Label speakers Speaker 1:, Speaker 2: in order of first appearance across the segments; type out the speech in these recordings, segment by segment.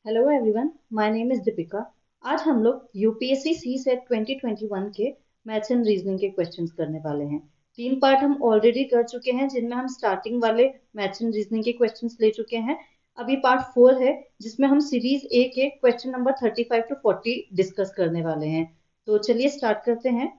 Speaker 1: Hello everyone, my name is Deepika. आज हम लोग यूपीएससी सी सेट 2021 के मैथ्स एंड रीजनिंग के क्वेश्चंस करने वाले हैं। तीन पार्ट हम ऑलरेडी कर चुके हैं जिनमें हम स्टार्टिंग वाले मैथ्स एंड रीजनिंग के क्वेश्चंस ले चुके हैं। अभी पार्ट 4 है जिसमें हम सीरीज ए के क्वेश्चन नंबर 35 टू 40 डिस्कस करने वाले हैं। तो चलिए स्टार्ट करते हैं।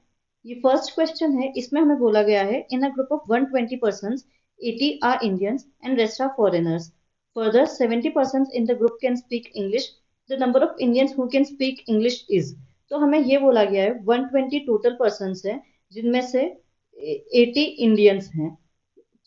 Speaker 1: ये फर्स्ट क्वेश्चन है, इसमें हमें बोला गया है in a group of 120 persons 80 are Indians and rest are foreigners. Further, 70% in the group can speak English. The number of Indians who can speak English is. तो हमें ये बोला गया है 120 टोटल पर्सन्स हैं जिनमें से 80 इंडियंस हैं।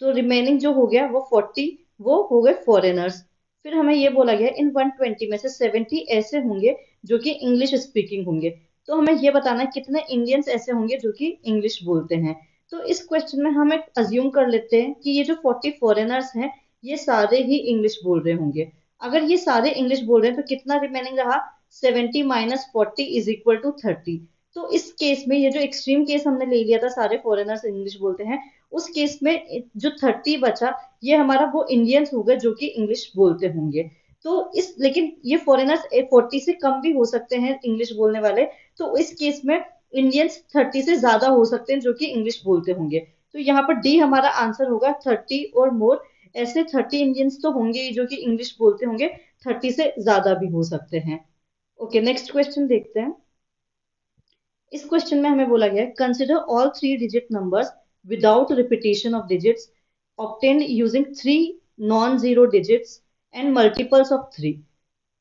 Speaker 1: तो रिमेनिंग जो हो गया वो 40 वो हो गए फॉरेनर्स। फिर हमें ये बोला गया इन 120 में से 70 ऐसे होंगे जो कि इंग्लिश स्पीकिंग होंगे। तो हमें ये बताना है कितने इंडियंस ऐसे होंगे जो कि इंग्लिश बोलते हैं। तो इस क्वेश्चन में हम एक अज्यूम कर लेते हैं कि ये जो 40 फॉरेनर्स हैं ये सारे ही इंग्लिश बोल रहे होंगे। अगर ये सारे इंग्लिश बोल रहे हैं तो कितना रिमेनिंग रहा? 70 माइनस 40 इज इक्वल टू 30। तो इस केस में ये जो एक्सट्रीम केस हमने ले लिया था सारे फॉरेनर्स इंग्लिश बोलते हैं, उस केस में जो 30 बचा ये हमारा वो इंडियंस हो गए जो कि इंग्लिश बोलते होंगे। तो इस लेकिन ये फॉरेनर्स 40 से कम भी हो सकते हैं इंग्लिश बोलने वाले। तो इस केस में इंडियंस 30 से ज्यादा हो सकते हैं जो कि इंग्लिश बोलते होंगे। तो यहाँ पर डी हमारा आंसर होगा 30 और मोर। ऐसे 30 इंडियंस तो होंगे ही जो कि इंग्लिश बोलते होंगे, 30 से ज्यादा भी हो सकते हैं। ओके, नेक्स्ट क्वेश्चन देखते हैं। इस क्वेश्चन में हमें बोला गया है consider all three digit numbers without repetition of digits obtain using three non zero digits and multiples of three.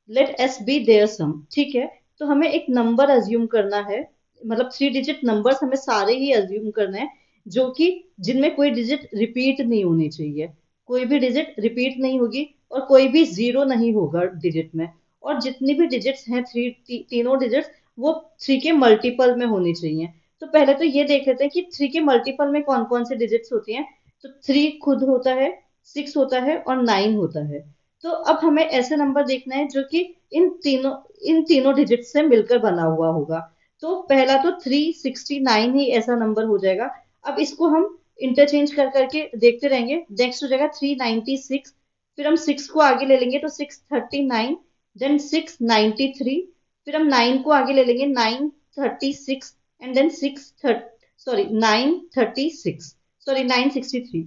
Speaker 1: Let S be their sum. ठीक है, तो हमें एक नंबर अज्यूम करना है, मतलब थ्री डिजिट नंबर्स हमें सारे ही अज्यूम करने हैं जो कि जिनमें कोई डिजिट रिपीट नहीं होनी चाहिए। कोई भी डिजिट रिपीट नहीं होगी और कोई भी जीरो नहीं होगा डिजिट में। और जितनी भी डिजिट्स हैं तीनों डिजिट्स वो थ्री के मल्टीपल में होनी चाहिए। तो पहले तो ये देख लेते हैं कि थ्री के मल्टीपल में कौन कौन से डिजिट्स होती हैं। तो थ्री खुद होता है, सिक्स होता है और नाइन होता है। तो अब हमें ऐसे नंबर देखना है जो कि इन तीनों डिजिट से मिलकर बना हुआ होगा। तो पहला तो 369 ही ऐसा नंबर हो जाएगा। अब इसको हम इंटरचेंज कर करके देखते रहेंगे। नेक्स्ट हो जाएगा 396। फिर हम सिक्स को आगे ले लेंगे तो 639, देन 693। फिर हम नाइन को आगे ले लेंगे 936 एंड देन 936, सॉरी 963।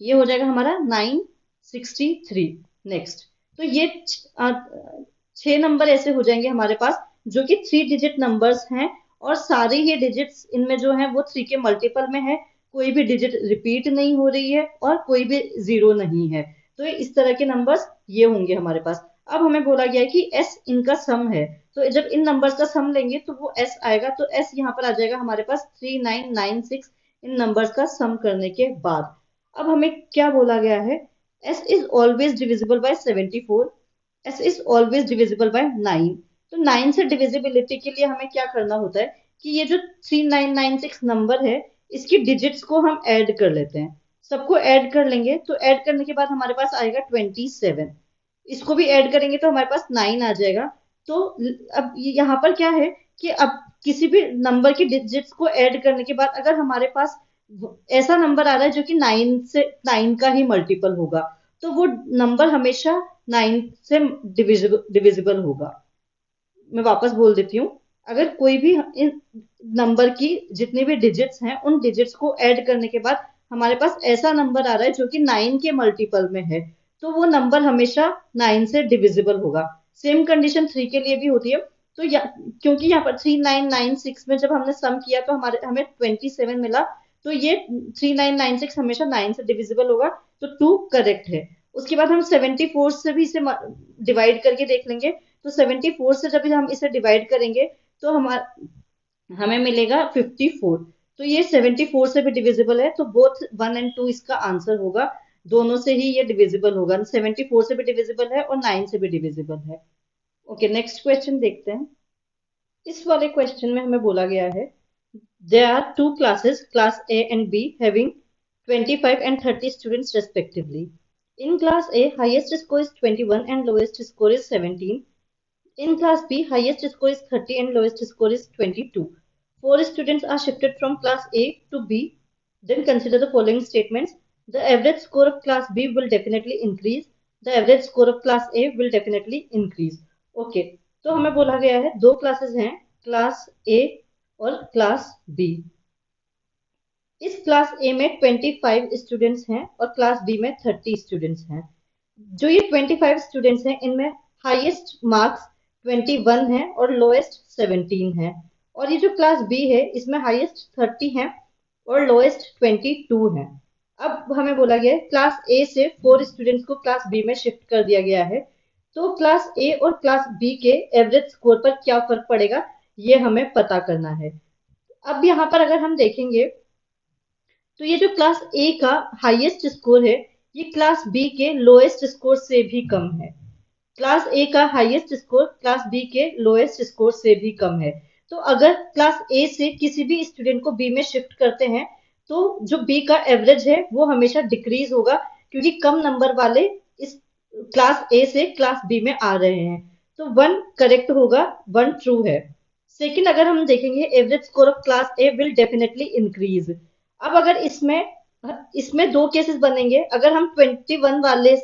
Speaker 1: ये हो जाएगा हमारा 963। नेक्स्ट, तो ये छह नंबर ऐसे हो जाएंगे हमारे पास जो कि थ्री डिजिट नंबर्स हैं। और सारे ही डिजिट्स इनमें जो है वो थ्री के मल्टीपल में है। कोई भी डिजिट रिपीट नहीं हो रही है और कोई भी जीरो नहीं है। तो इस तरह के नंबर्स ये होंगे हमारे पास। अब हमें बोला गया है कि एस इनका सम है। तो जब इन नंबर्स का सम लेंगे तो वो एस आएगा। तो एस यहाँ पर आ जाएगा हमारे पास 3996 इन नंबर्स का सम करने के बाद। अब हमें क्या बोला गया है? s is always divisible by 74। s is always divisible by 9। तो 9 से डिविजिबिलिटी के लिए हमें क्या करना होता है कि ये जो 3996 नंबर है इसकी डिजिट्स को हम ऐड कर लेते हैं। सबको ऐड कर लेंगे तो ऐड करने के बाद हमारे पास आएगा 27। इसको भी ऐड करेंगे तो हमारे पास 9 आ जाएगा। तो अब यहाँ पर क्या है कि अब किसी भी नंबर की डिजिट्स को ऐड करने के बाद अगर हमारे पास ऐसा नंबर आ रहा है जो कि 9 का ही मल्टीपल होगा तो वो नंबर हमेशा 9 से डिविजिबल होगा। मैं वापस बोल देती हूँ। अगर कोई भी इन नंबर की जितनी भी डिजिट्स हैं उन डिजिट्स को ऐड करने के बाद हमारे पास ऐसा नंबर आ रहा है जो कि 9 के मल्टीपल में है तो वो नंबर हमेशा 9 से डिविजिबल होगा। सेम कंडीशन थ्री के लिए भी होती है। तो क्योंकि यहाँ पर 3996 में जब हमने सम किया तो हमें 27 मिला। तो ये 3996 हमेशा 9 से डिविजिबल होगा। तो टू करेक्ट है। उसके बाद हम 74 से भी इसे डिवाइड करके देख लेंगे। तो 74 से जब हम इसे डिवाइड करेंगे तो हमें मिलेगा 54। तो ये 74 से भी डिविजिबल है। तो बोथ 1 एंड 2 इसका आंसर होगा। दोनों से ही ये डिविजिबल होगा। 74 से भी डिविजिबल है और 9 से भी डिविजिबल है। ओके, नेक्स्ट क्वेश्चन देखते हैं। इस वाले क्वेश्चन में हमें बोला गया है there are two classes, class A and B, having 25 and 30 students respectively. In class A, highest score is 21 and lowest score is 17. In class B, highest score is 30 and lowest score is 22. Four students are shifted from class A to B. Then consider the following statements. The average score of class B will definitely increase. The average score of class A will definitely increase. Okay, तो हमें बोला गया है दो classes हैं, class ए और class B. इस class ए में 25 स्टूडेंट्स हैं और क्लास बी में 30 स्टूडेंट्स हैं। जो ये 25 स्टूडेंट्स हैं इनमें हाईएस्ट मार्क्स 21 हैं और लोएस्ट 17 हैं। और ये जो क्लास बी है इसमें हाईएस्ट 30 हैं और लोएस्ट 22 हैं। अब हमें बोला गया है क्लास ए से 4 स्टूडेंट्स को क्लास बी में शिफ्ट कर दिया गया है, तो क्लास ए और क्लास बी के एवरेज स्कोर पर क्या फर्क पड़ेगा ये हमें पता करना है। अब यहाँ पर अगर हम देखेंगे तो ये जो क्लास ए का हाईएस्ट स्कोर है ये क्लास बी के लोएस्ट स्कोर से भी कम है। क्लास ए का हाईएस्ट स्कोर क्लास बी के लोएस्ट स्कोर से भी कम है। तो अगर क्लास ए से किसी भी स्टूडेंट को बी में शिफ्ट करते हैं तो जो बी का एवरेज है वो हमेशा डिक्रीज होगा, क्योंकि कम नंबर वाले इस क्लास ए से क्लास बी में आ रहे हैं। तो वन करेक्ट होगा, वन ट्रू है। सेकंड, अगर हम देखेंगे average score of class A will definitely increase. अब अगर इसमें इसमें दो केसेस बनेंगे, अगर हम 21 वाले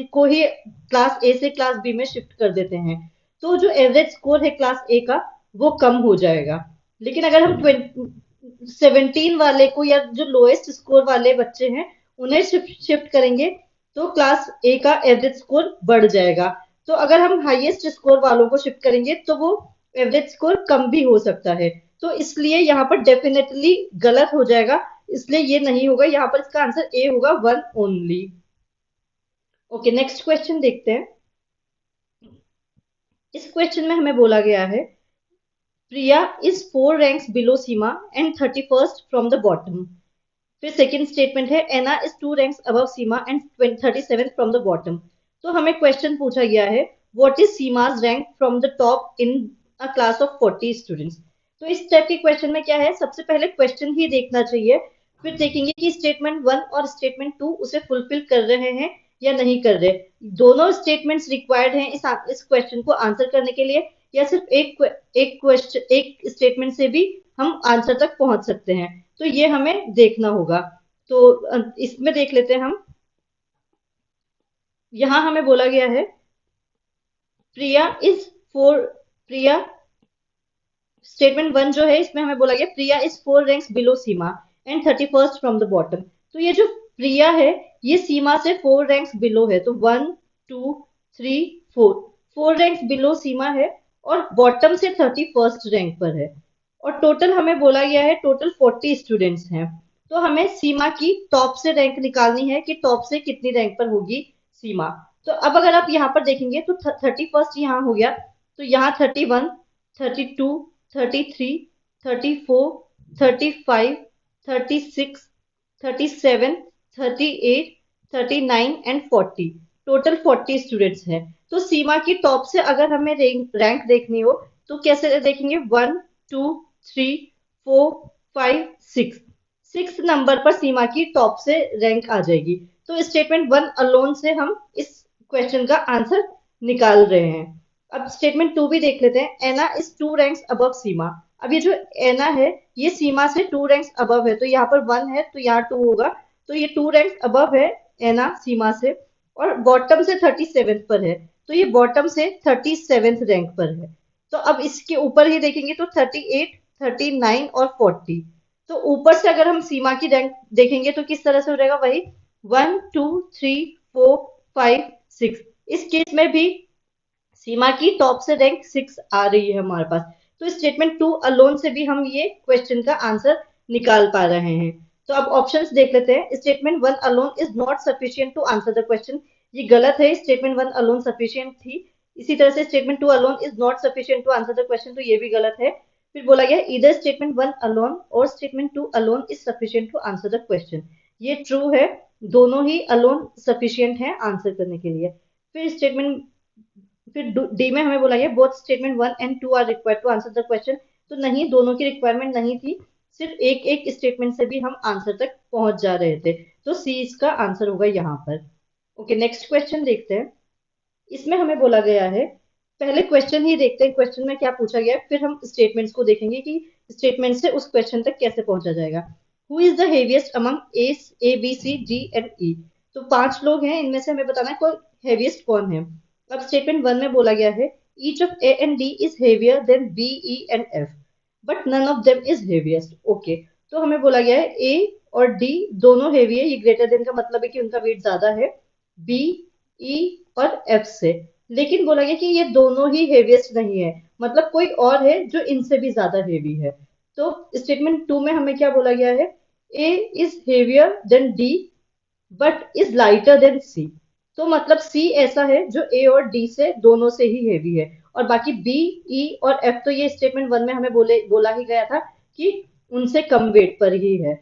Speaker 1: को ही क्लास ए से क्लास बी में शिफ्ट कर देते हैं तो जो एवरेज स्कोर है क्लास ए का वो कम हो जाएगा। लेकिन अगर हम 17 वाले को या जो लोएस्ट स्कोर वाले बच्चे हैं उन्हें शिफ्ट करेंगे तो क्लास ए का एवरेज स्कोर बढ़ जाएगा। तो अगर हम हाईएस्ट स्कोर वालों को शिफ्ट करेंगे तो वो एवरेज स्कोर कम भी हो सकता है। तो इसलिए यहाँ पर डेफिनेटली गलत हो जाएगा, इसलिए ये नहीं होगा, यहाँ पर इसका आंसर ए होगा, one only. Okay, next question देखते हैं। इस क्वेश्चन में हमें बोला गया है Priya is 4 ranks below Seema and 31st from the bottom. फिर सेकंड स्टेटमेंट है Anna is 2 ranks above Seema and 37th from the bottom. तो हमें क्वेश्चन पूछा गया है what is Seema's rank from the top in a class of 40 students. तो इस type के क्वेश्चन में क्या है, सबसे पहले क्वेश्चन ही देखना चाहिए, फिर देखेंगे कि स्टेटमेंट 1 और स्टेटमेंट 2 उसे फुलफिल कर रहे हैं या नहीं कर रहे। दोनों स्टेटमेंट्स रिक्वायर्ड हैं इस क्वेश्चन को आंसर करने के लिए, या सिर्फ एक स्टेटमेंट से भी हम आंसर तक पहुंच सकते हैं, तो ये हमें देखना होगा। तो इसमें देख लेते हैं हम। यहां हमें बोला गया है प्रिया स्टेटमेंट 1 जो है इसमें हमें बोला गया Priya is 4 ranks below Seema and 31st from the bottom. तो ये जो प्रिया है ये सीमा से 4 रैंक्स बिलो है, तो 1 2 3 4 रैंक्स बिलो सीमा है और बॉटम से 31st रैंक पर है। और टोटल हमें बोला गया है टोटल 40 स्टूडेंट्स हैं। तो हमें सीमा की टॉप से रैंक निकालनी है कि टॉप से कितनी रैंक पर होगी सीमा। तो अब अगर आप यहाँ पर देखेंगे तो 31st यहाँ हो गया, तो यहाँ 31 32 33 34 35 36 37 38 39 एंड 40, टोटल 40 स्टूडेंट्स हैं। तो सीमा की टॉप से अगर हमें रैंक देखनी हो तो कैसे देखेंगे, 1 2 3 4 5 6, 6 नंबर पर सीमा की टॉप से रैंक आ जाएगी। तो स्टेटमेंट 1 अलोन से हम इस क्वेश्चन का आंसर निकाल रहे हैं। अब स्टेटमेंट 2 भी देख लेते हैं, एना इज 2 रैंक्स अबव सीमा। अब ये जो एना है ये सीमा से 2 रैंक्स अबव है, तो यहाँ पर 1 है तो यहाँ 2 होगा, तो ये 2 रैंक्स अबव है एना सीमा से, और बॉटम से 37th पर है, तो ये बॉटम से 37th रैंक पर है। तो अब इसके ऊपर ही देखेंगे तो 38 39 और 40, तो ऊपर से अगर हम सीमा की रैंक देखेंगे तो किस तरह से हो जाएगा, वही 1 2 3 4 5 6। इस केस में भी सीमा की टॉप से रैंक 6 आ रही है हमारे पास, तो स्टेटमेंट 2 अलोन से भी हम ये क्वेश्चन का आंसर निकाल पा रहे हैं। तो अब ऑप्शंस देख लेते हैं। Statement 1 alone is not sufficient to answer the question, ये गलत है, स्टेटमेंट 1 अलोन सफिशिएंट थी। इसी तरह से statement 2 alone is not sufficient to answer the question, तो ये भी गलत है। फिर बोला गया इधर स्टेटमेंट 1 अलोन और statement 2 alone is sufficient to answer the question, ये ट्रू है, दोनों ही अलोन सफिशिएंट है आंसर करने के लिए। फिर डी में हमें बोला गया both statement 1 and 2 are required to answer the question, तो नहीं, दोनों की रिक्वायरमेंट नहीं थी, सिर्फ एक एक स्टेटमेंट से भी हम आंसर तक पहुंच जा रहे थे, तो सी इसका आंसर होगा यहाँ पर। ओके, नेक्स्ट क्वेश्चन देखते हैं। इसमें हमें बोला गया है, पहले क्वेश्चन ही देखते हैं क्वेश्चन में क्या पूछा गया है, फिर हम स्टेटमेंट्स को देखेंगे कि स्टेटमेंट से उस क्वेश्चन तक कैसे पहुंचा जाएगा। Who is the heaviest among A B C D and E. तो 5 लोग हैं, इनमें से हमें बताना है कोई हेवीएस्ट कौन है। अब स्टेटमेंट 1 में बोला गया है each of A and D is heavier than B E and F but none of them is heaviest. Okay, तो हमें बोला गया है ए और डी दोनों हेवी है, ये ग्रेटर देन का मतलब है कि उनका वेट ज्यादा है बी ई और एफ से। लेकिन बोला गया कि ये दोनों ही हेवीएस्ट नहीं है, मतलब कोई और है जो इनसे भी ज्यादा हेवी है। तो स्टेटमेंट 2 में हमें क्या बोला गया है A is heavier than D but is lighter than C. तो मतलब सी ऐसा है जो ए और डी से दोनों से ही हेवी है, और बाकी बी ई और एफ तो ये स्टेटमेंट 1 में हमें बोला ही गया था कि उनसे कम वेट पर ही है।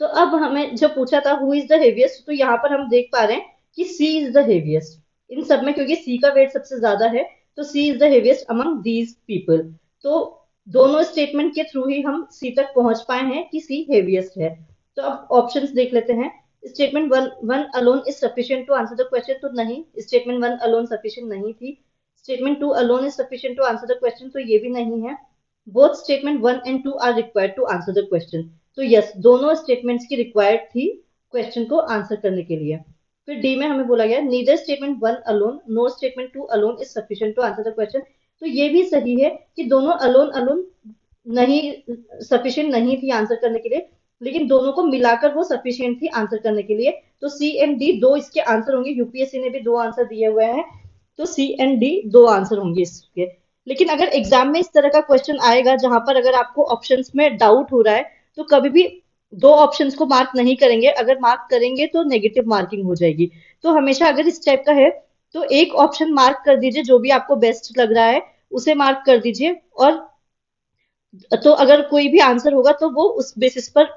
Speaker 1: तो अब हमें जो पूछा था हु इज द हेवीएस्ट, तो यहाँ पर हम देख पा रहे हैं कि सी इज द हेवीएस्ट इन सब में, क्योंकि सी का वेट सबसे ज्यादा है, तो C is the heaviest among these people. तो दोनों स्टेटमेंट के थ्रू ही हम सी तक पहुंच पाए हैं कि सी हेवीएस्ट है। तो अब ऑप्शंस देख लेते हैं। Statement one alone is sufficient to answer the question, तो नहीं, स्टेटमेंट 1 अलोन सफिशिएंट नहीं थी। Statement 2 alone is sufficient to answer the question, तो ये भी नहीं है। Both statement 1 and 2 are required to answer the question, तो यस दोनों स्टेटमेंट्स की रिक्वायर्ड थी क्वेश्चन को आंसर करने के लिए। फिर डी में हमें बोला गया neither statement 1 alone NOR statement 2 alone is sufficient to answer the question, तो ये भी सही है कि दोनों अलोन अलोन नहीं सफिशिएंट नहीं थी आंसर करने के लिए, लेकिन दोनों को मिलाकर वो सफिशिएंट थी आंसर करने के लिए। तो सी एंड डी दो इसके आंसर होंगे, यूपीएससी ने भी दो आंसर दिए हुए हैं, तो सी एंड डी दो आंसर होंगे इसके। लेकिन अगर एग्जाम में इस तरह का क्वेश्चन आएगा जहां पर अगर आपको ऑप्शंस में डाउट हो रहा है, तो कभी भी दो ऑप्शंस को मार्क नहीं करेंगे, अगर मार्क करेंगे तो नेगेटिव मार्किंग हो जाएगी। तो हमेशा अगर इस टाइप का है तो एक ऑप्शन मार्क कर दीजिए, जो भी आपको बेस्ट लग रहा है उसे मार्क कर दीजिए, और तो अगर कोई भी आंसर होगा तो वो उस बेसिस पर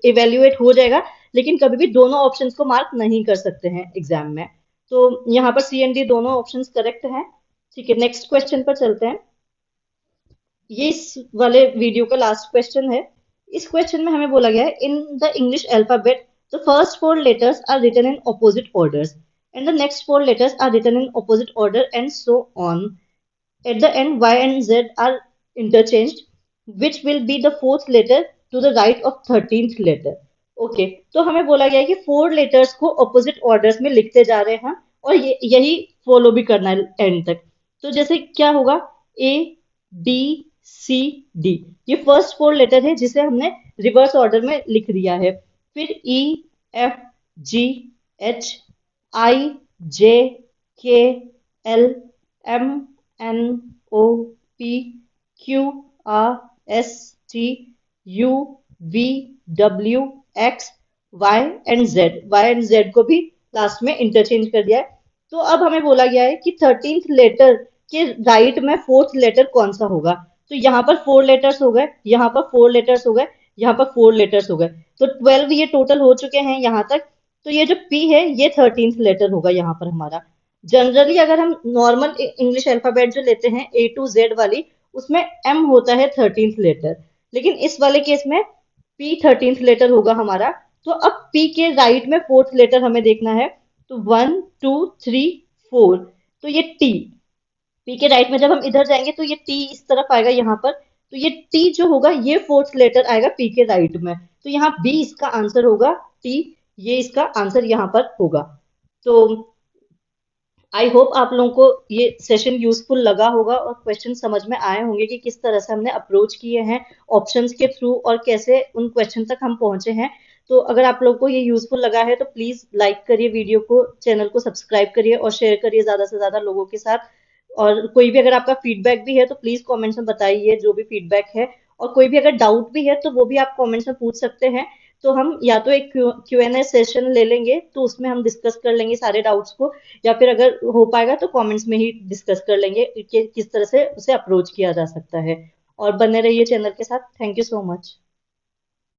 Speaker 1: इवेल्युएट हो जाएगा, लेकिन कभी भी दोनों ऑप्शंस को मार्क नहीं कर सकते हैं एग्जाम में। तो यहाँ पर सी एंड डी दोनों ऑप्शंस करेक्ट हैं। ठीक है, नेक्स्ट क्वेश्चन पर चलते हैं। ये इस वाले वीडियो का लास्ट क्वेश्चन है। इस क्वेश्चन में हमें बोला गया है in the English alphabet the first four letters are written in opposite orders and the next four letters are written in opposite order and so on. At the end, Y and Z are interchanged. Which will be the fourth letter to the right of 13th letter? Okay, तो हमें बोला गया है कि 4 letters को opposite orders में लिखते जा रहे हैं, और यही फॉलो भी करना है एंड तक। तो जैसे क्या होगा A D C D, ये फर्स्ट 4 लेटर है जिसे हमने रिवर्स ऑर्डर में लिख दिया है। फिर E F G H I J K L M N O P Q R S T U V W X Y and Z, Y and Z को भी लास्ट में इंटरचेंज कर दिया है। तो अब हमें बोला गया है कि 13th लेटर के राइट में फोर्थ लेटर कौन सा होगा। तो यहाँ पर 4 लेटर्स हो गए, यहाँ पर 4 लेटर्स हो गए, यहाँ पर 4 लेटर्स हो गए, तो 12 ये टोटल हो चुके हैं यहाँ तक। तो ये जो P है ये 13th लेटर होगा यहाँ पर हमारा। जनरली अगर हम नॉर्मल इंग्लिश अल्फाबेट जो लेते हैं A to Z वाली, उसमें M होता है 13th लेटर, लेकिन इस वाले केस में P 13th लेटर होगा हमारा। तो अब P के राइट में फोर्थ लेटर हमें देखना है, तो 1 2 3 4, तो ये T। P के राइट में जब हम इधर जाएंगे तो ये T इस तरफ आएगा यहाँ पर, तो ये T जो होगा ये फोर्थ लेटर आएगा P के राइट में, तो यहाँ B इसका आंसर होगा, T ये इसका आंसर यहाँ पर होगा। तो आई होप आप लोगों को ये सेशन यूजफुल लगा होगा और क्वेश्चन समझ में आए होंगे कि किस तरह से हमने अप्रोच किए हैं ऑप्शंस के थ्रू और कैसे उन क्वेश्चन तक हम पहुंचे हैं। तो अगर आप लोगों को ये यूजफुल लगा है तो प्लीज लाइक करिए वीडियो को, चैनल को सब्सक्राइब करिए और शेयर करिए ज्यादा से ज्यादा लोगों के साथ। और कोई भी अगर आपका फीडबैक भी है तो प्लीज कमेंट्स में बताइए जो भी फीडबैक है, और कोई भी अगर डाउट भी है तो वो भी आप कमेंट्स में पूछ सकते हैं। तो हम या तो एक Q&A सेशन ले लेंगे तो उसमें हम डिस्कस कर लेंगे सारे डाउट्स को, या फिर अगर हो पाएगा तो कमेंट्स में ही डिस्कस कर लेंगे कि किस तरह से उसे अप्रोच किया जा सकता है। और बने रहिए चैनल के साथ। Thank you so much.